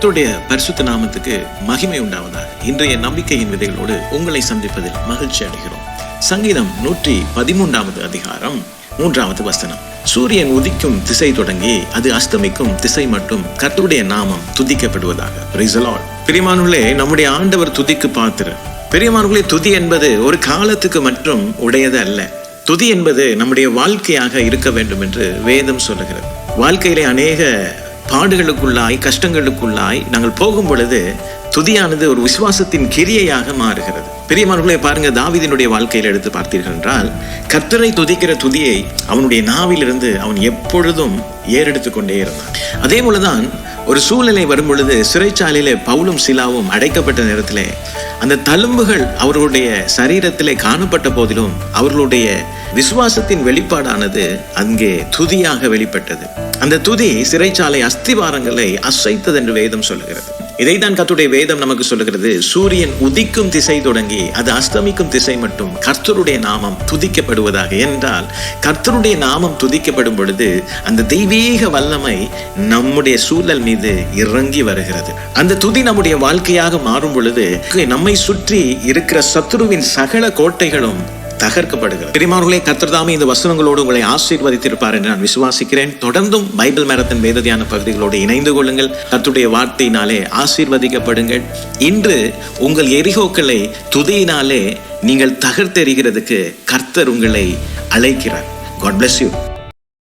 கர்த்தருடைய பரிசுத்த நாமத்துக்கு மகிமை உண்டாவதாக. இன்றைய நம்பிக்கையின் விதைகளோடு உங்களை சந்திப்பதில் மகிழ்ச்சி அடைகிறோம். சங்கீதம் 113 அதிகாரம் 3வது வசனம். சூரியன் உதிக்கும் திசை தொடங்கி அது அஸ்தமிக்கும் திசை மட்டும் கர்த்தருடைய நாமம் துதிக்கப்படுவதாக. Praise the Lord. பிரியமானவர்களே, நம்முடைய ஆண்டவர் துதிக்கு பாத்திரர். பிரியமானவர்களே, துதி என்பது ஒரு காலத்துக்கு மட்டும் உடையது அல்ல. துதி என்பது நம்முடைய வாழ்க்கையாக இருக்க வேண்டும் என்று வேதம் சொல்லுகிறது. வாழ்க்கையிலே அநேக பாடுகளுக்குள்ளாய் கஷ்டங்களுக்குள்ளாய் நாங்கள் போகும் பொழுது துதியானது ஒரு விசுவாசத்தின் கிரியையாக மாறுகிறது. பிரியமானவர்களே, பாருங்க, தாவீதினுடைய வாழ்க்கையில் எடுத்து பார்த்தீர்கள் என்றால் கர்த்தரை துதிக்கிற துதியை அவனுடைய நாவிலிருந்து அவன் எப்பொழுதும் ஏறெடுத்து கொண்டே இருந்தான். அதே போலதான் ஒரு சூழ்நிலை வரும் பொழுது சிறைச்சாலையிலே பவுலும் சிலாவும் அடைக்கப்பட்ட நேரத்திலே அந்த தழும்புகள் அவர்களுடைய சரீரத்திலே காணப்பட்ட போதிலும் அவர்களுடைய விசுவாசத்தின் வெளிப்பாடானது அங்கே துதியாக வெளிப்பட்டது. அந்த துதி சிறைச்சாலை அஸ்திவாரங்களை அசைத்தது என்று வேதம் சொல்லுகிறது. இதைத்தான் கர்த்தருடைய வேதம் நமக்கு சொல்லுகிறது. சூரியன் உதிக்கும் திசை தொடங்கி அது அஸ்தமிக்கும் திசை மட்டும் கர்த்தருடைய நாமம் துதிக்கப்படுவதாக. என்றால் கர்த்தருடைய நாமம் துதிக்கப்படும் பொழுது அந்த தெய்வீக வல்லமை நம்முடைய சூழல் மீது இறங்கி வருகிறது. அந்த துதி நம்முடைய வாழ்க்கையாக மாறும் பொழுது நம்மை சுற்றி இருக்கிற சத்துருவின் சகல கோட்டைகளும் தகர்க்கப்படுகிறது. பிரியமானவர்களே, கர்த்தர் தாமே இந்த வசனங்களோடு உங்களை ஆசீர்வதித்திருப்பார் என்று நான் விசுவாசிக்கிறேன். தொடர்ந்தும் பைபிள் மேரத்தன் வேத தியான பகுதிகளோடு இணைந்து கொள்ளுங்கள். கர்த்தருடைய வார்த்தையினாலே ஆசீர்வதிக்கப்படுங்கள். இன்று உங்கள் எரிகோக்களை துதியினாலே நீங்கள் தகர்த்தெறிகிறதுக்கு கர்த்தர் உங்களை அழைக்கிறார். God bless you.